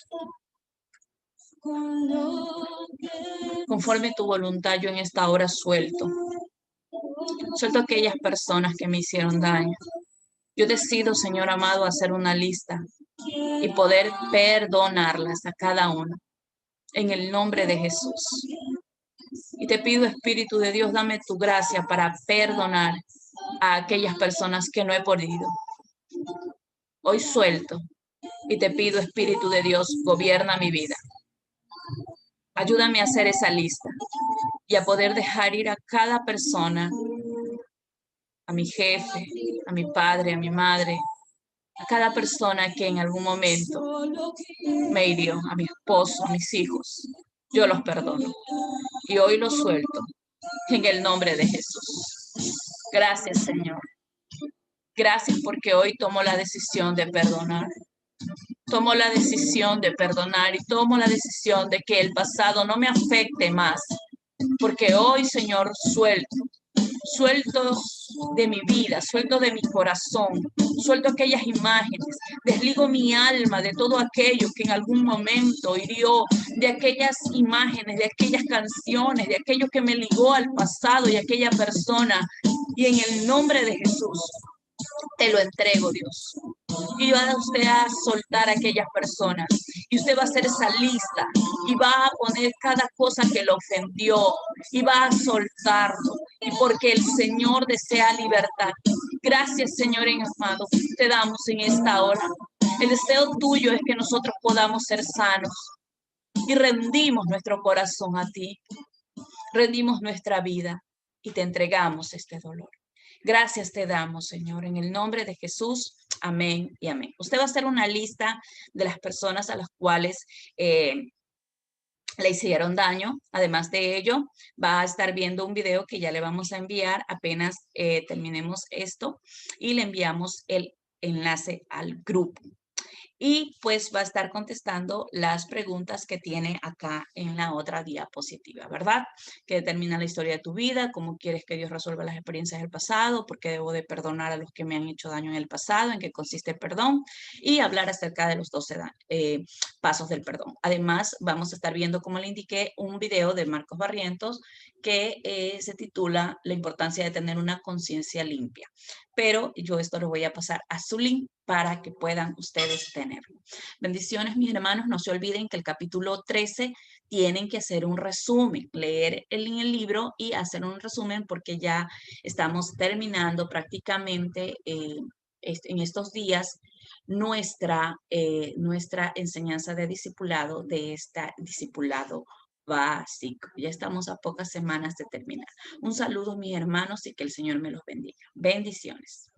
Conforme tu voluntad, yo en esta hora suelto. Suelto a aquellas personas que me hicieron daño. Yo decido, Señor amado, hacer una lista y poder perdonarlas a cada uno. En el nombre de Jesús. Y te pido, Espíritu de Dios, dame tu gracia para perdonar a aquellas personas que no he podido. Hoy suelto y te pido, Espíritu de Dios, gobierna mi vida. Ayúdame a hacer esa lista y a poder dejar ir a cada persona, a mi jefe, a mi padre, a mi madre, a cada persona que en algún momento me hirió, a mi esposo, a mis hijos. Yo los perdono y hoy los suelto en el nombre de Jesús. Gracias, Señor. Gracias porque hoy tomo la decisión de perdonar. Tomo la decisión de perdonar y tomo la decisión de que el pasado no me afecte más. Porque hoy, Señor, suelto de mi vida, suelto de mi corazón, suelto aquellas imágenes, desligo mi alma de todo aquello que en algún momento hirió, de aquellas imágenes, de aquellas canciones, de aquello que me ligó al pasado y a aquella persona. Y en el nombre de Jesús, te lo entrego, Dios. Y va usted a soltar a aquellas personas. Y usted va a hacer esa lista. Y va a poner cada cosa que lo ofendió. Y va a soltarlo. Y porque el Señor desea libertad. Gracias, Señor amado. Te damos en esta hora. El deseo tuyo es que nosotros podamos ser sanos. Y rendimos nuestro corazón a ti. Rendimos nuestra vida. Y te entregamos este dolor. Gracias te damos, Señor, en el nombre de Jesús. Amén y amén. Usted va a hacer una lista de las personas a las cuales le hicieron daño. Además de ello, va a estar viendo un video que ya le vamos a enviar apenas terminemos esto y le enviamos el enlace al grupo. Y pues va a estar contestando las preguntas que tiene acá en la otra diapositiva, ¿verdad? Que determina la historia de tu vida, cómo quieres que Dios resuelva las experiencias del pasado, por qué debo de perdonar a los que me han hecho daño en el pasado, en qué consiste el perdón y hablar acerca de los 12 pasos del perdón. Además, vamos a estar viendo, como le indiqué, un video de Marcos Barrientos que se titula La importancia de tener una conciencia limpia. Pero yo esto lo voy a pasar a su link para que puedan ustedes tenerlo. Bendiciones, mis hermanos. No se olviden que el capítulo 13 tienen que hacer un resumen, leer el libro y hacer un resumen porque ya estamos terminando prácticamente en estos días nuestra enseñanza de discipulado, de este discipulado básico. Ya estamos a pocas semanas de terminar. Un saludo, mis hermanos, y que el Señor me los bendiga. Bendiciones.